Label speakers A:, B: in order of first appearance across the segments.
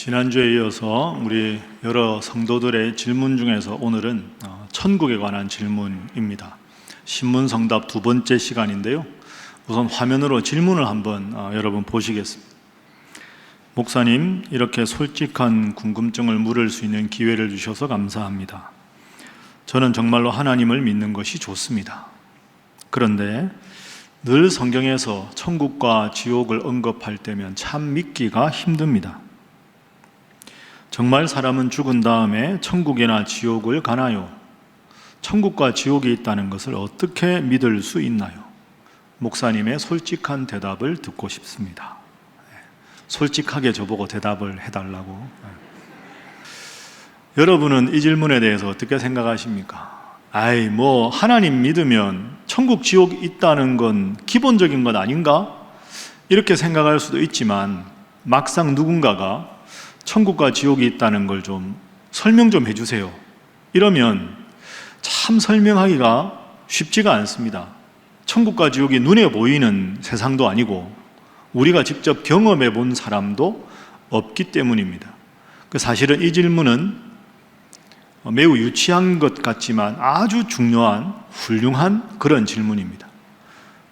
A: 지난주에 이어서 우리 여러 성도들의 질문 중에서 오늘은 천국에 관한 질문입니다. 신문성답 두 번째 시간인데요. 우선 화면으로 질문을 한번 여러분 보시겠습니다. 목사님, 이렇게 솔직한 궁금증을 물을 수 있는 기회를 주셔서 감사합니다. 저는 정말로 하나님을 믿는 것이 좋습니다. 그런데 늘 성경에서 천국과 지옥을 언급할 때면 참 믿기가 힘듭니다. 정말 사람은 죽은 다음에 천국이나 지옥을 가나요? 천국과 지옥이 있다는 것을 어떻게 믿을 수 있나요? 목사님의 솔직한 대답을 듣고 싶습니다. 솔직하게 저보고 대답을 해달라고. 여러분은 이 질문에 대해서 어떻게 생각하십니까? 하나님 믿으면 천국, 지옥 있다는 건 기본적인 것 아닌가? 이렇게 생각할 수도 있지만 막상 누군가가 천국과 지옥이 있다는 걸 좀 설명 좀 해주세요. 이러면 참 설명하기가 쉽지가 않습니다. 천국과 지옥이 눈에 보이는 세상도 아니고 우리가 직접 경험해 본 사람도 없기 때문입니다. 사실은 이 질문은 매우 유치한 것 같지만 아주 중요한 훌륭한 그런 질문입니다.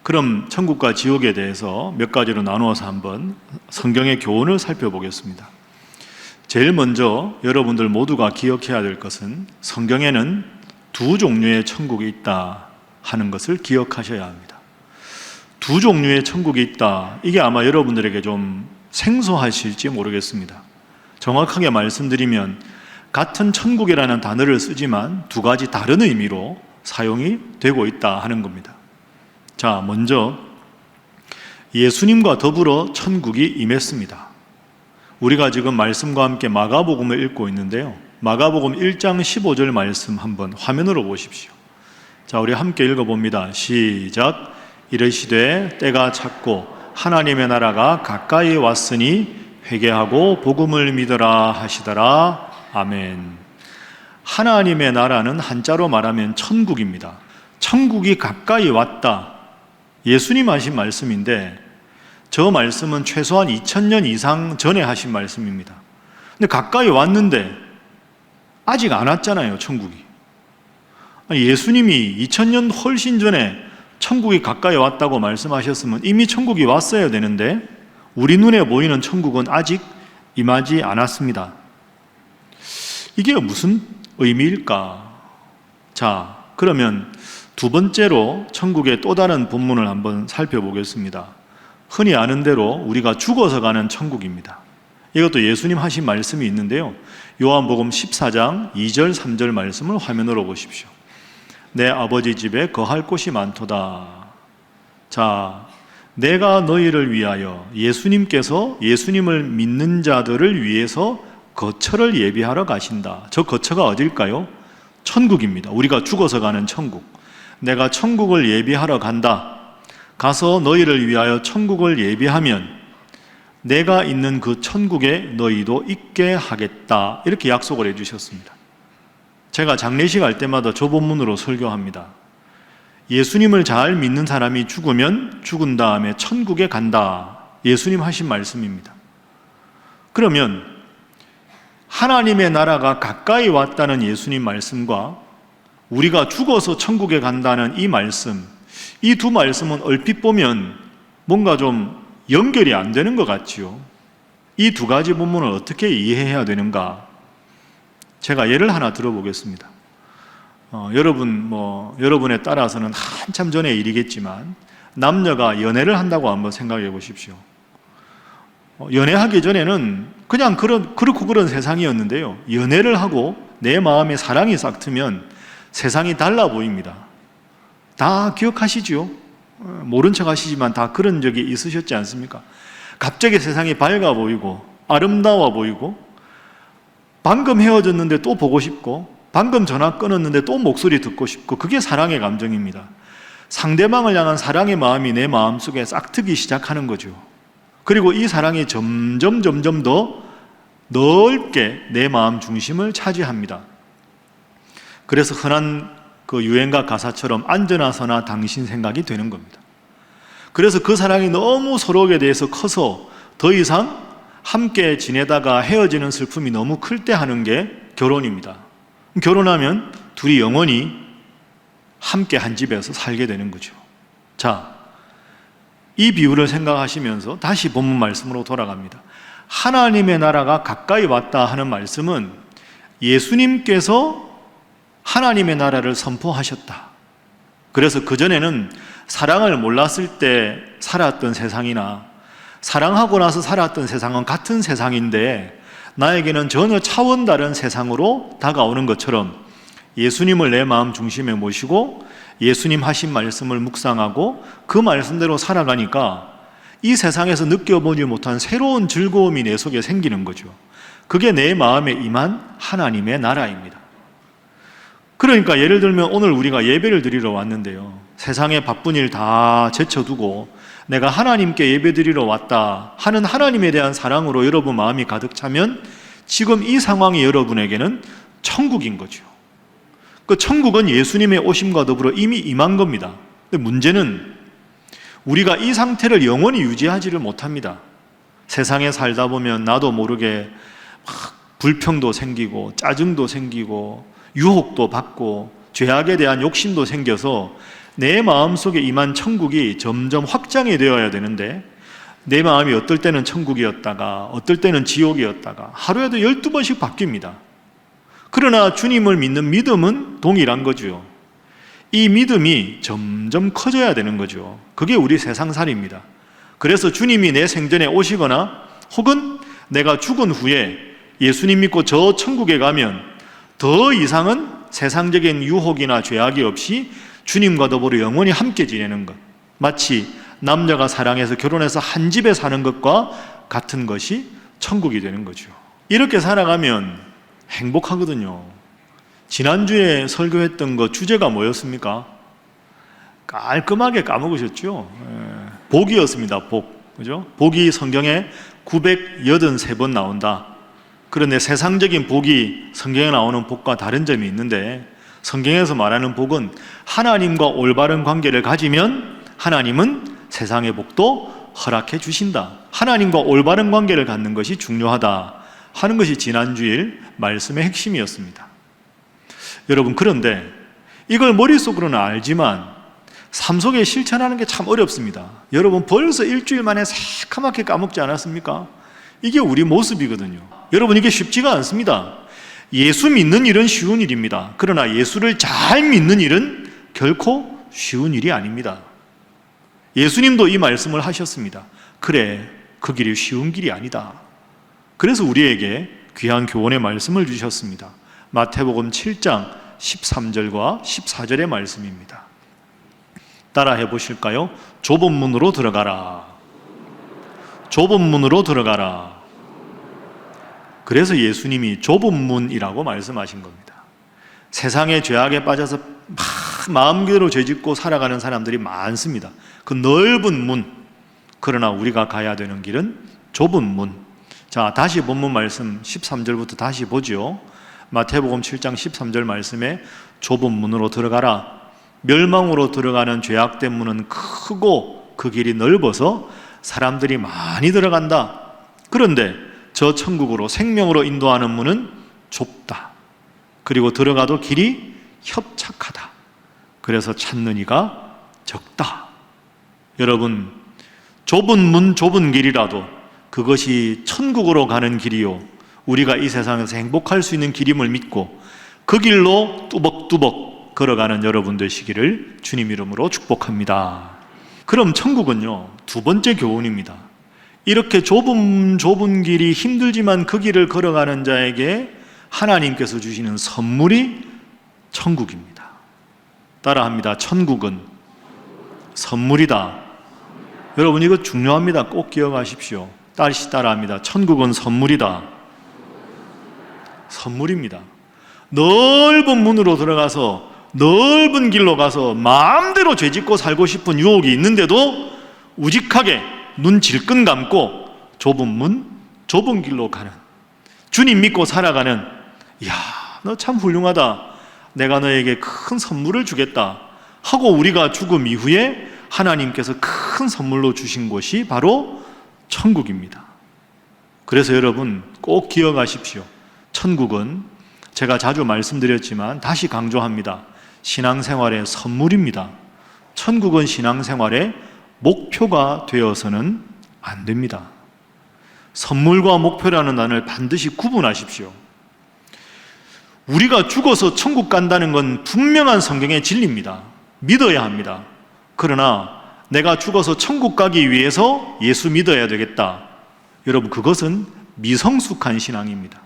A: 그럼 천국과 지옥에 대해서 몇 가지로 나누어서 한번 성경의 교훈을 살펴보겠습니다. 제일 먼저 여러분들 모두가 기억해야 될 것은 성경에는 두 종류의 천국이 있다 하는 것을 기억하셔야 합니다. 두 종류의 천국이 있다. 이게 아마 여러분들에게 좀 생소하실지 모르겠습니다. 정확하게 말씀드리면 같은 천국이라는 단어를 쓰지만 두 가지 다른 의미로 사용이 되고 있다 하는 겁니다. 자, 먼저 예수님과 더불어 천국이 임했습니다. 우리가 지금 말씀과 함께 마가복음을 읽고 있는데요. 마가복음 1장 15절 말씀 한번 화면으로 보십시오. 자, 우리 함께 읽어봅니다. 시작. 이르시되 때가 찼고 하나님의 나라가 가까이 왔으니 회개하고 복음을 믿으라 하시더라. 아멘. 하나님의 나라는 한자로 말하면 천국입니다. 천국이 가까이 왔다. 예수님 하신 말씀인데 저 말씀은 최소한 2000년 이상 전에 하신 말씀입니다. 근데 가까이 왔는데 아직 안 왔잖아요, 천국이. 예수님이 2000년 훨씬 전에 천국이 가까이 왔다고 말씀하셨으면 이미 천국이 왔어야 되는데 우리 눈에 보이는 천국은 아직 임하지 않았습니다. 이게 무슨 의미일까? 자, 그러면 두 번째로 천국의 또 다른 본문을 한번 살펴보겠습니다. 흔히 아는 대로 우리가 죽어서 가는 천국입니다. 이것도 예수님 하신 말씀이 있는데요. 요한복음 14장 2절 3절 말씀을 화면으로 보십시오. 내 아버지 집에 거할 곳이 많도다. 자, 내가 너희를 위하여, 예수님께서 예수님을 믿는 자들을 위해서 거처를 예비하러 가신다. 저 거처가 어딜까요? 천국입니다. 우리가 죽어서 가는 천국. 내가 천국을 예비하러 간다. 가서 너희를 위하여 천국을 예비하면 내가 있는 그 천국에 너희도 있게 하겠다. 이렇게 약속을 해주셨습니다. 제가 장례식 할 때마다 저 본문으로 설교합니다. 예수님을 잘 믿는 사람이 죽으면 죽은 다음에 천국에 간다. 예수님 하신 말씀입니다. 그러면 하나님의 나라가 가까이 왔다는 예수님 말씀과 우리가 죽어서 천국에 간다는 이 말씀, 이 두 말씀은 얼핏 보면 뭔가 좀 연결이 안 되는 것 같지요. 이 두 가지 본문을 어떻게 이해해야 되는가? 제가 예를 하나 들어보겠습니다. 여러분에 따라서는 한참 전의 일이겠지만 남녀가 연애를 한다고 한번 생각해 보십시오. 연애하기 전에는 그냥 그렇고 그런 세상이었는데요. 연애를 하고 내 마음에 사랑이 싹 트면 세상이 달라 보입니다. 다 기억하시죠? 모른 척 하시지만 다 그런 적이 있으셨지 않습니까? 갑자기 세상이 밝아 보이고 아름다워 보이고 방금 헤어졌는데 또 보고 싶고 방금 전화 끊었는데 또 목소리 듣고 싶고 그게 사랑의 감정입니다. 상대방을 향한 사랑의 마음이 내 마음속에 싹트기 시작하는 거죠. 그리고 이 사랑이 점점 더 넓게 내 마음 중심을 차지합니다. 그래서 흔한 그 유행가 가사처럼 앉으나 서나 당신 생각이 되는 겁니다. 그래서 그 사랑이 너무 서로에 대해서 커서 더 이상 함께 지내다가 헤어지는 슬픔이 너무 클 때 하는 게 결혼입니다. 결혼하면 둘이 영원히 함께 한 집에서 살게 되는 거죠. 자, 이 비유를 생각하시면서 다시 본문 말씀으로 돌아갑니다. 하나님의 나라가 가까이 왔다 하는 말씀은 예수님께서 하나님의 나라를 선포하셨다. 그래서 그전에는 사랑을 몰랐을 때 살았던 세상이나 사랑하고 나서 살았던 세상은 같은 세상인데 나에게는 전혀 차원 다른 세상으로 다가오는 것처럼 예수님을 내 마음 중심에 모시고 예수님 하신 말씀을 묵상하고 그 말씀대로 살아가니까 이 세상에서 느껴보지 못한 새로운 즐거움이 내 속에 생기는 거죠. 그게 내 마음에 임한 하나님의 나라입니다. 그러니까 예를 들면 오늘 우리가 예배를 드리러 왔는데요, 세상에 바쁜 일 다 제쳐두고 내가 하나님께 예배 드리러 왔다 하는 하나님에 대한 사랑으로 여러분 마음이 가득 차면 지금 이 상황이 여러분에게는 천국인 거죠. 그 천국은 예수님의 오심과 더불어 이미 임한 겁니다. 근데 문제는 우리가 이 상태를 영원히 유지하지를 못합니다. 세상에 살다 보면 나도 모르게 막 불평도 생기고 짜증도 생기고 유혹도 받고 죄악에 대한 욕심도 생겨서 내 마음속에 임한 천국이 점점 확장이 되어야 되는데 내 마음이 어떨 때는 천국이었다가 어떨 때는 지옥이었다가 하루에도 12번씩 바뀝니다. 그러나 주님을 믿는 믿음은 동일한 거죠. 이 믿음이 점점 커져야 되는 거죠. 그게 우리 세상살이입니다. 그래서 주님이 내 생전에 오시거나 혹은 내가 죽은 후에 예수님 믿고 저 천국에 가면 더 이상은 세상적인 유혹이나 죄악이 없이 주님과 더불어 영원히 함께 지내는 것, 마치 남녀가 사랑해서 결혼해서 한 집에 사는 것과 같은 것이 천국이 되는 거죠. 이렇게 살아가면 행복하거든요. 지난주에 설교했던 거 주제가 뭐였습니까? 깔끔하게 까먹으셨죠? 복이었습니다. 복. 그죠? 복이 성경에 983번 나온다. 그런데 세상적인 복이 성경에 나오는 복과 다른 점이 있는데 성경에서 말하는 복은 하나님과 올바른 관계를 가지면 하나님은 세상의 복도 허락해 주신다. 하나님과 올바른 관계를 갖는 것이 중요하다 하는 것이 지난주일 말씀의 핵심이었습니다. 여러분, 그런데 이걸 머릿속으로는 알지만 삶 속에 실천하는 게 참 어렵습니다. 여러분, 벌써 일주일 만에 새카맣게 까먹지 않았습니까? 이게 우리 모습이거든요. 여러분, 이게 쉽지가 않습니다. 예수 믿는 일은 쉬운 일입니다. 그러나 예수를 잘 믿는 일은 결코 쉬운 일이 아닙니다. 예수님도 이 말씀을 하셨습니다. 그래, 그 길이 쉬운 길이 아니다. 그래서 우리에게 귀한 교훈의 말씀을 주셨습니다. 마태복음 7장 13절과 14절의 말씀입니다. 따라해 보실까요? 좁은 문으로 들어가라. 좁은 문으로 들어가라. 그래서 예수님이 좁은 문이라고 말씀하신 겁니다. 세상의 죄악에 빠져서 막 마음대로 죄짓고 살아가는 사람들이 많습니다. 그 넓은 문, 그러나 우리가 가야 되는 길은 좁은 문. 자, 다시 본문 말씀 13절부터 다시 보죠. 마태복음 7장 13절 말씀에 좁은 문으로 들어가라. 멸망으로 들어가는 죄악된 문은 크고 그 길이 넓어서 사람들이 많이 들어간다. 그런데 저 천국으로 생명으로 인도하는 문은 좁다. 그리고 들어가도 길이 협착하다. 그래서 찾는 이가 적다. 여러분, 좁은 문, 좁은 길이라도 그것이 천국으로 가는 길이요, 우리가 이 세상에서 행복할 수 있는 길임을 믿고 그 길로 뚜벅뚜벅 걸어가는 여러분 되시기를 주님 이름으로 축복합니다. 그럼 천국은요, 두 번째 교훈입니다. 이렇게 좁은 길이 힘들지만 그 길을 걸어가는 자에게 하나님께서 주시는 선물이 천국입니다. 따라합니다. 천국은 선물이다. 여러분, 이거 중요합니다. 꼭 기억하십시오. 다시 따라합니다. 천국은 선물이다. 선물입니다. 넓은 문으로 들어가서 넓은 길로 가서 마음대로 죄짓고 살고 싶은 유혹이 있는데도 우직하게 눈 질끈 감고 좁은 문, 좁은 길로 가는, 주님 믿고 살아가는, 이야, 너 참 훌륭하다, 내가 너에게 큰 선물을 주겠다 하고 우리가 죽음 이후에 하나님께서 큰 선물로 주신 곳이 바로 천국입니다. 그래서 여러분 꼭 기억하십시오. 천국은 제가 자주 말씀드렸지만 다시 강조합니다. 신앙생활의 선물입니다. 천국은 신앙생활의 목표가 되어서는 안 됩니다. 선물과 목표라는 단어를 반드시 구분하십시오. 우리가 죽어서 천국 간다는 건 분명한 성경의 진리입니다. 믿어야 합니다. 그러나 내가 죽어서 천국 가기 위해서 예수 믿어야 되겠다. 여러분, 그것은 미성숙한 신앙입니다.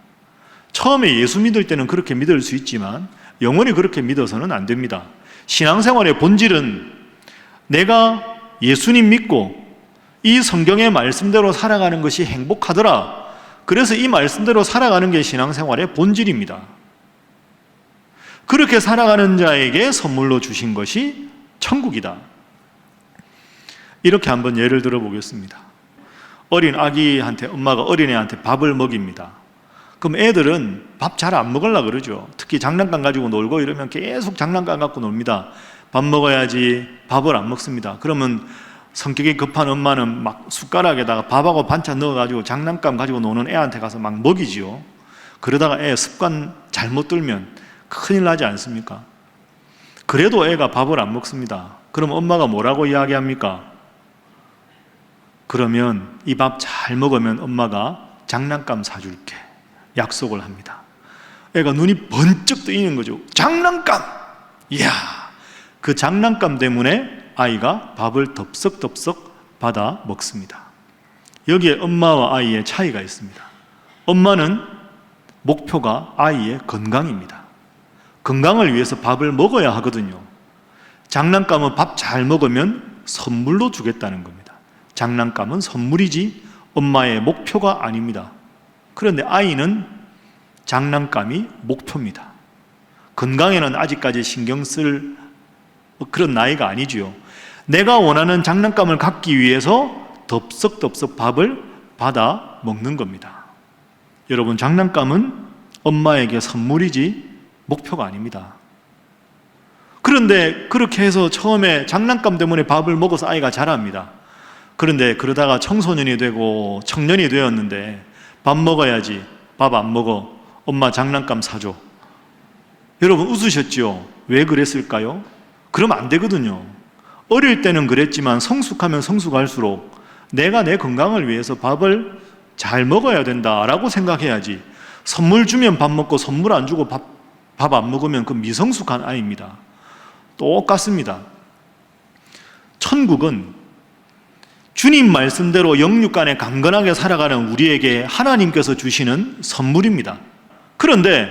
A: 처음에 예수 믿을 때는 그렇게 믿을 수 있지만 영원히 그렇게 믿어서는 안 됩니다. 신앙생활의 본질은 내가 예수님 믿고 이 성경의 말씀대로 살아가는 것이 행복하더라. 그래서 이 말씀대로 살아가는 게 신앙생활의 본질입니다. 그렇게 살아가는 자에게 선물로 주신 것이 천국이다. 이렇게 한번 예를 들어 보겠습니다. 어린 아기한테 엄마가 어린애한테 밥을 먹입니다. 그럼 애들은 밥 잘 안 먹으려고 그러죠. 특히 장난감 가지고 놀고 이러면 계속 장난감 갖고 놉니다. 밥 먹어야지 밥을 안 먹습니다. 그러면 성격이 급한 엄마는 막 숟가락에다가 밥하고 반찬 넣어가지고 장난감 가지고 노는 애한테 가서 막 먹이지요. 그러다가 애 습관 잘못 들면 큰일 나지 않습니까? 그래도 애가 밥을 안 먹습니다. 그럼 엄마가 뭐라고 이야기합니까? 그러면 이 밥 잘 먹으면 엄마가 장난감 사줄게 약속을 합니다. 애가 눈이 번쩍 뜨이는 거죠. 장난감! 이야, 그 장난감 때문에 아이가 밥을 덥석덥석 받아 먹습니다. 여기에 엄마와 아이의 차이가 있습니다. 엄마는 목표가 아이의 건강입니다. 건강을 위해서 밥을 먹어야 하거든요. 장난감은 밥 잘 먹으면 선물로 주겠다는 겁니다. 장난감은 선물이지 엄마의 목표가 아닙니다. 그런데 아이는 장난감이 목표입니다. 건강에는 아직까지 신경 쓸 그런 나이가 아니지요. 내가 원하는 장난감을 갖기 위해서 덥석덥석 밥을 받아 먹는 겁니다. 여러분, 장난감은 엄마에게 선물이지 목표가 아닙니다. 그런데 그렇게 해서 처음에 장난감 때문에 밥을 먹어서 아이가 자랍니다. 그런데 그러다가 청소년이 되고 청년이 되었는데 밥 먹어야지, 밥 안 먹어, 엄마 장난감 사줘. 여러분 웃으셨죠? 왜 그랬을까요? 그러면 안 되거든요. 어릴 때는 그랬지만 성숙하면 성숙할수록 내가 내 건강을 위해서 밥을 잘 먹어야 된다라고 생각해야지, 선물 주면 밥 먹고 선물 안 주고 밥 안 먹으면 그 미성숙한 아이입니다. 똑같습니다. 천국은 주님 말씀대로 영육간에 강건하게 살아가는 우리에게 하나님께서 주시는 선물입니다. 그런데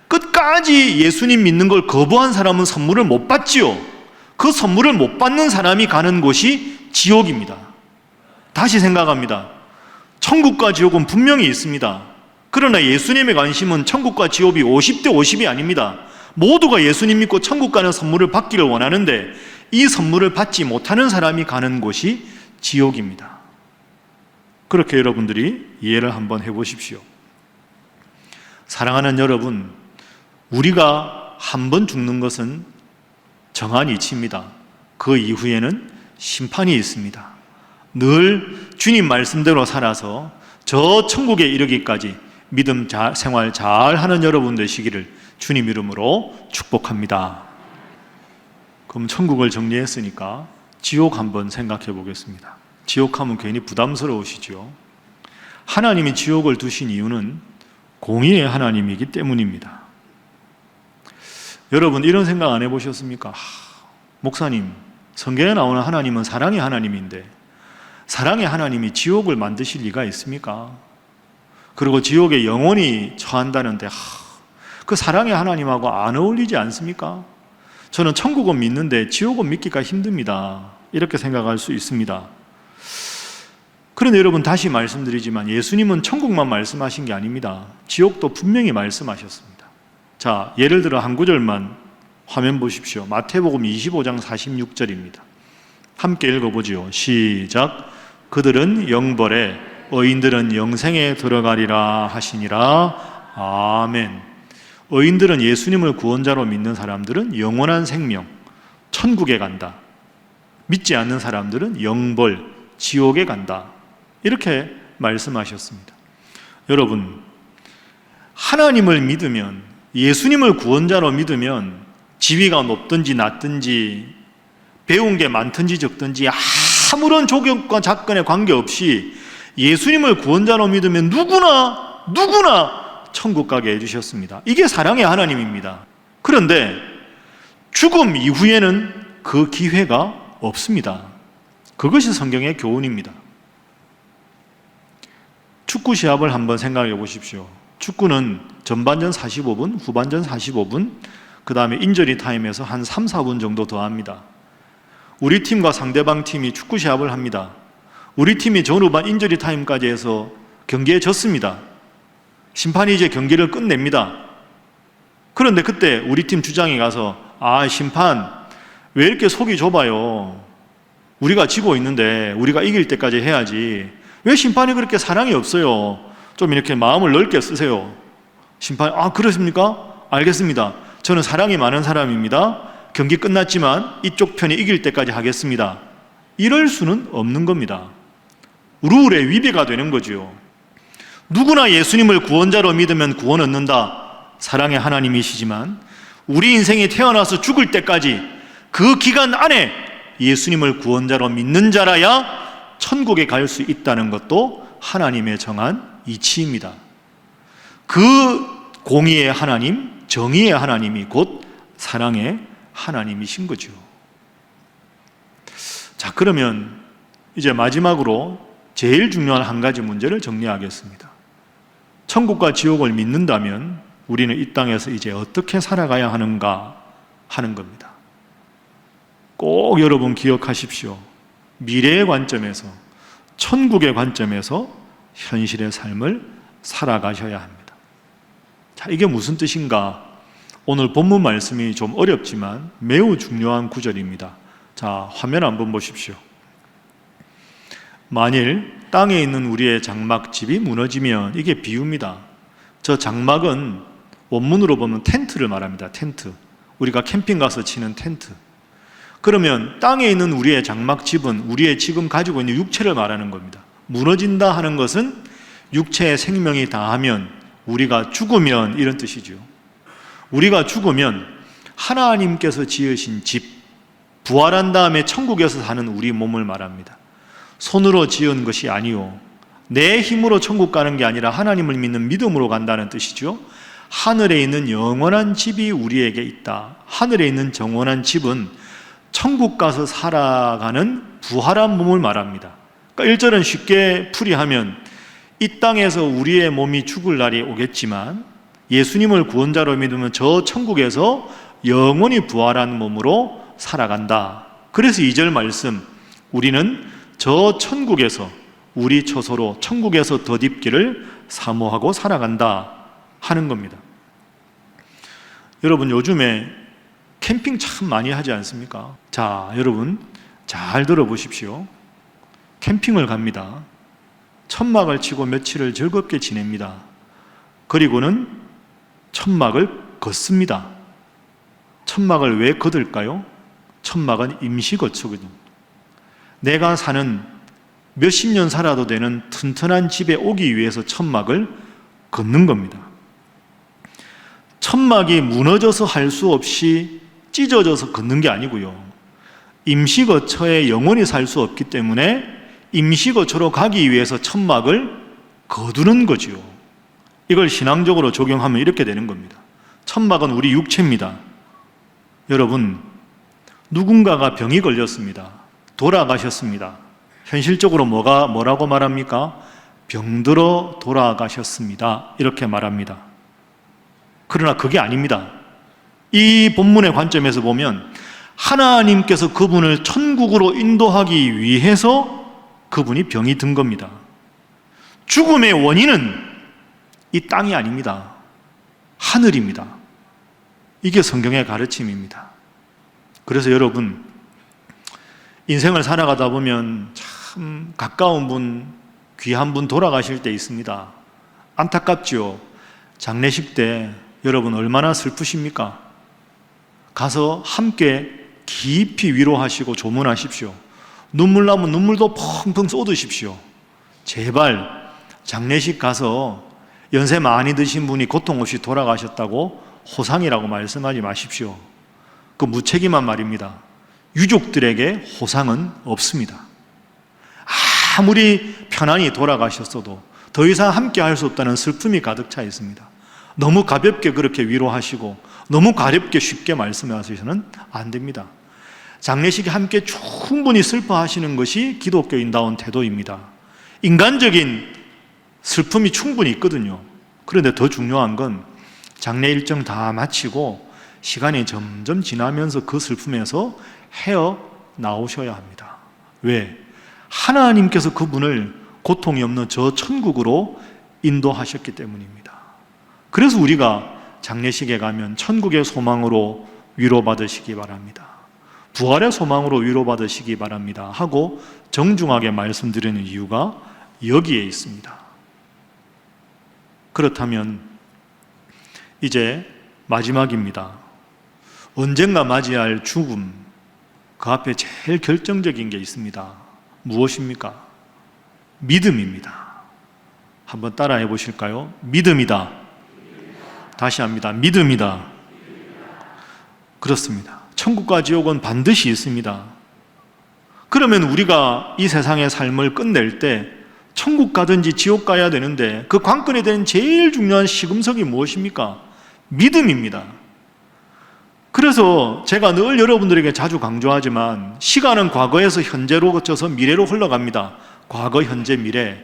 A: 끝까지 예수님 믿는 걸 거부한 사람은 선물을 못 받지요. 그 선물을 못 받는 사람이 가는 곳이 지옥입니다. 다시 생각합니다. 천국과 지옥은 분명히 있습니다. 그러나 예수님의 관심은 천국과 지옥이 50대 50이 아닙니다. 모두가 예수님 믿고 천국 가는 선물을 받기를 원하는데 이 선물을 받지 못하는 사람이 가는 곳이 지옥입니다. 그렇게 여러분들이 이해를 한번 해보십시오. 사랑하는 여러분, 우리가 한 번 죽는 것은 정한 이치입니다. 그 이후에는 심판이 있습니다. 늘 주님 말씀대로 살아서 저 천국에 이르기까지 믿음 생활 잘 하는 여러분 되시기를 주님 이름으로 축복합니다. 그럼 천국을 정리했으니까 지옥 한번 생각해 보겠습니다. 지옥하면 괜히 부담스러우시죠? 하나님이 지옥을 두신 이유는 공의의 하나님이기 때문입니다. 여러분, 이런 생각 안 해보셨습니까? 목사님, 성경에 나오는 하나님은 사랑의 하나님인데 사랑의 하나님이 지옥을 만드실 리가 있습니까? 그리고 지옥에 영원히 처한다는데 그 사랑의 하나님하고 안 어울리지 않습니까? 저는 천국은 믿는데 지옥은 믿기가 힘듭니다. 이렇게 생각할 수 있습니다. 그런데 여러분, 다시 말씀드리지만 예수님은 천국만 말씀하신 게 아닙니다. 지옥도 분명히 말씀하셨습니다. 자, 예를 들어 한 구절만 화면 보십시오. 마태복음 25장 46절입니다. 함께 읽어보지요. 시작. 그들은 영벌에 의인들은 영생에 들어가리라 하시니라. 아멘. 의인들은 예수님을 구원자로 믿는 사람들은 영원한 생명, 천국에 간다. 믿지 않는 사람들은 영벌, 지옥에 간다. 이렇게 말씀하셨습니다. 여러분, 하나님을 믿으면, 예수님을 구원자로 믿으면 지위가 높든지 낮든지 배운 게 많든지 적든지 아무런 조건과 작건에 관계없이 예수님을 구원자로 믿으면 누구나 천국 가게 해주셨습니다. 이게 사랑의 하나님입니다. 그런데 죽음 이후에는 그 기회가 없습니다. 그것이 성경의 교훈입니다. 축구 시합을 한번 생각해 보십시오. 축구는 전반전 45분, 후반전 45분, 그 다음에 인저리 타임에서 한 3, 4분 정도 더 합니다. 우리 팀과 상대방 팀이 축구 시합을 합니다. 우리 팀이 전후반 인저리 타임까지 해서 경기에 졌습니다. 심판이 이제 경기를 끝냅니다. 그런데 그때 우리 팀 주장이 가서 심판 왜 이렇게 속이 좁아요? 우리가 지고 있는데 우리가 이길 때까지 해야지. 왜 심판이 그렇게 사랑이 없어요? 좀 이렇게 마음을 넓게 쓰세요. 심판, 그렇습니까? 알겠습니다. 저는 사랑이 많은 사람입니다. 경기 끝났지만 이쪽 편이 이길 때까지 하겠습니다. 이럴 수는 없는 겁니다. 룰의 위배가 되는 거죠. 누구나 예수님을 구원자로 믿으면 구원 얻는다. 사랑의 하나님이시지만 우리 인생이 태어나서 죽을 때까지 그 기간 안에 예수님을 구원자로 믿는 자라야 천국에 갈 수 있다는 것도 하나님의 정한 이치입니다. 그 공의의 하나님, 정의의 하나님이 곧 사랑의 하나님이신 거죠. 자, 그러면 이제 마지막으로 제일 중요한 한 가지 문제를 정리하겠습니다. 천국과 지옥을 믿는다면 우리는 이 땅에서 이제 어떻게 살아가야 하는가 하는 겁니다. 꼭 여러분 기억하십시오. 미래의 관점에서, 천국의 관점에서 현실의 삶을 살아가셔야 합니다. 자, 이게 무슨 뜻인가? 오늘 본문 말씀이 좀 어렵지만 매우 중요한 구절입니다. 자, 화면 한번 보십시오. 만일 땅에 있는 우리의 장막집이 무너지면, 이게 비유입니다. 저 장막은 원문으로 보면 텐트를 말합니다. 텐트. 우리가 캠핑 가서 치는 텐트. 그러면 땅에 있는 우리의 장막집은 우리의 지금 가지고 있는 육체를 말하는 겁니다. 무너진다 하는 것은 육체의 생명이 다하면, 우리가 죽으면 이런 뜻이죠. 우리가 죽으면 하나님께서 지으신 집, 부활한 다음에 천국에서 사는 우리 몸을 말합니다. 손으로 지은 것이 아니요, 내 힘으로 천국 가는 게 아니라 하나님을 믿는 믿음으로 간다는 뜻이죠. 하늘에 있는 영원한 집이 우리에게 있다. 하늘에 있는 영원한 집은 천국 가서 살아가는 부활한 몸을 말합니다. 그러니까 1절은 쉽게 풀이하면 이 땅에서 우리의 몸이 죽을 날이 오겠지만 예수님을 구원자로 믿으면 저 천국에서 영원히 부활한 몸으로 살아간다. 그래서 2절 말씀, 우리는 저 천국에서 우리 처소로 천국에서 덧입기를 사모하고 살아간다 하는 겁니다. 여러분, 요즘에 캠핑 참 많이 하지 않습니까? 자, 여러분 잘 들어보십시오. 캠핑을 갑니다. 천막을 치고 며칠을 즐겁게 지냅니다. 그리고는 천막을 걷습니다. 천막을 왜 걷을까요? 천막은 임시거처거든요. 내가 사는 몇십 년 살아도 되는 튼튼한 집에 오기 위해서 천막을 걷는 겁니다. 천막이 무너져서 할 수 없이 찢어져서 걷는 게 아니고요, 임시거처에 영원히 살 수 없기 때문에 임시거처로 가기 위해서 천막을 거두는 거지요. 이걸 신앙적으로 적용하면 이렇게 되는 겁니다. 천막은 우리 육체입니다. 여러분, 누군가가 병이 걸렸습니다. 돌아가셨습니다. 현실적으로 뭐라고 말합니까? 병들어 돌아가셨습니다. 이렇게 말합니다. 그러나 그게 아닙니다. 이 본문의 관점에서 보면 하나님께서 그분을 천국으로 인도하기 위해서 그분이 병이 든 겁니다. 죽음의 원인은 이 땅이 아닙니다. 하늘입니다. 이게 성경의 가르침입니다. 그래서 여러분, 인생을 살아가다 보면 참 가까운 분, 귀한 분 돌아가실 때 있습니다. 안타깝죠. 장례식 때 여러분 얼마나 슬프십니까? 가서 함께 깊이 위로하시고 조문하십시오. 눈물 나면 눈물도 펑펑 쏟으십시오. 제발 장례식 가서 연세 많이 드신 분이 고통 없이 돌아가셨다고 호상이라고 말씀하지 마십시오. 그 무책임한 말입니다. 유족들에게 호상은 없습니다. 아무리 편안히 돌아가셨어도 더 이상 함께 할 수 없다는 슬픔이 가득 차 있습니다. 너무 가볍게 그렇게 위로하시고 너무 가볍게 쉽게 말씀하셔서는 안 됩니다. 장례식에 함께 충분히 슬퍼하시는 것이 기독교인다운 태도입니다. 인간적인 슬픔이 충분히 있거든요. 그런데 더 중요한 건 장례 일정 다 마치고 시간이 점점 지나면서 그 슬픔에서 헤어나오셔야 합니다. 왜? 하나님께서 그분을 고통이 없는 저 천국으로 인도하셨기 때문입니다. 그래서 우리가 장례식에 가면 천국의 소망으로 위로받으시기 바랍니다. 부활의 소망으로 위로받으시기 바랍니다 하고 정중하게 말씀드리는 이유가 여기에 있습니다. 그렇다면 이제 마지막입니다. 언젠가 맞이할 죽음, 그 앞에 제일 결정적인 게 있습니다. 무엇입니까? 믿음입니다. 한번 따라해 보실까요? 믿음이다. 다시 합니다. 믿음이다. 그렇습니다. 천국과 지옥은 반드시 있습니다. 그러면 우리가 이 세상의 삶을 끝낼 때 천국 가든지 지옥 가야 되는데 그 관건에 대한 제일 중요한 시금석이 무엇입니까? 믿음입니다. 그래서 제가 늘 여러분들에게 자주 강조하지만 시간은 과거에서 현재로 거쳐서 미래로 흘러갑니다. 과거, 현재, 미래.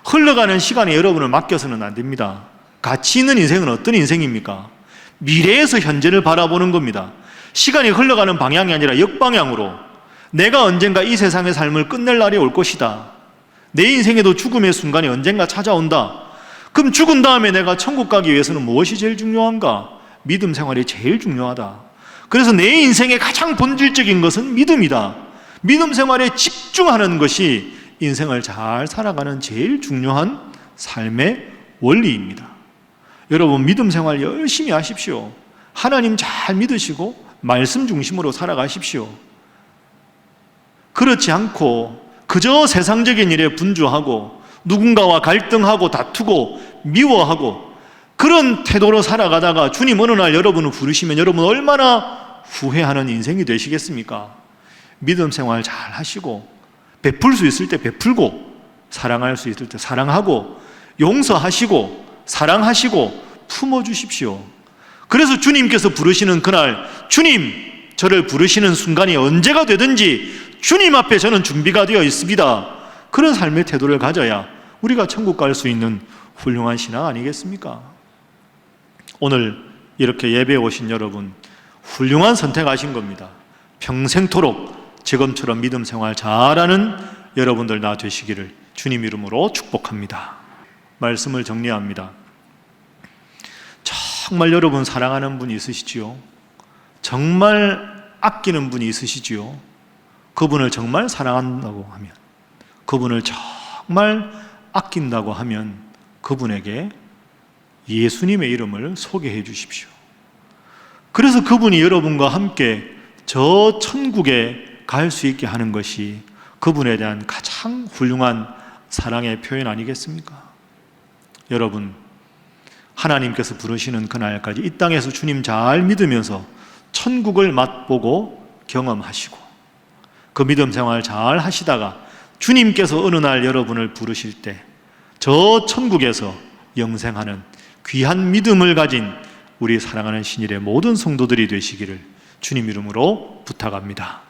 A: 흘러가는 시간에 여러분을 맡겨서는 안 됩니다. 가치 있는 인생은 어떤 인생입니까? 미래에서 현재를 바라보는 겁니다. 시간이 흘러가는 방향이 아니라 역방향으로 내가 언젠가 이 세상의 삶을 끝낼 날이 올 것이다. 내 인생에도 죽음의 순간이 언젠가 찾아온다. 그럼 죽은 다음에 내가 천국 가기 위해서는 무엇이 제일 중요한가? 믿음 생활이 제일 중요하다. 그래서 내 인생의 가장 본질적인 것은 믿음이다. 믿음 생활에 집중하는 것이 인생을 잘 살아가는 제일 중요한 삶의 원리입니다. 여러분, 믿음 생활 열심히 하십시오. 하나님 잘 믿으시고 말씀 중심으로 살아가십시오. 그렇지 않고 그저 세상적인 일에 분주하고 누군가와 갈등하고 다투고 미워하고 그런 태도로 살아가다가 주님 어느 날 여러분을 부르시면 여러분 얼마나 후회하는 인생이 되시겠습니까? 믿음 생활 잘 하시고 베풀 수 있을 때 베풀고 사랑할 수 있을 때 사랑하고 용서하시고 사랑하시고 품어주십시오. 그래서 주님께서 부르시는 그날 주님 저를 부르시는 순간이 언제가 되든지 주님 앞에 저는 준비가 되어 있습니다. 그런 삶의 태도를 가져야 우리가 천국 갈 수 있는 훌륭한 신앙 아니겠습니까? 오늘 이렇게 예배에 오신 여러분 훌륭한 선택하신 겁니다. 평생토록 지금처럼 믿음 생활 잘하는 여러분들 다 되시기를 주님 이름으로 축복합니다. 말씀을 정리합니다. 정말 여러분 사랑하는 분이 있으시지요? 정말 아끼는 분이 있으시지요? 그분을 정말 사랑한다고 하면, 그분을 정말 아낀다고 하면 그분에게 예수님의 이름을 소개해 주십시오. 그래서 그분이 여러분과 함께 저 천국에 갈 수 있게 하는 것이 그분에 대한 가장 훌륭한 사랑의 표현 아니겠습니까? 여러분, 하나님께서 부르시는 그날까지 이 땅에서 주님 잘 믿으면서 천국을 맛보고 경험하시고 그 믿음 생활 잘 하시다가 주님께서 어느 날 여러분을 부르실 때 저 천국에서 영생하는 귀한 믿음을 가진 우리 사랑하는 신일의 모든 성도들이 되시기를 주님 이름으로 부탁합니다.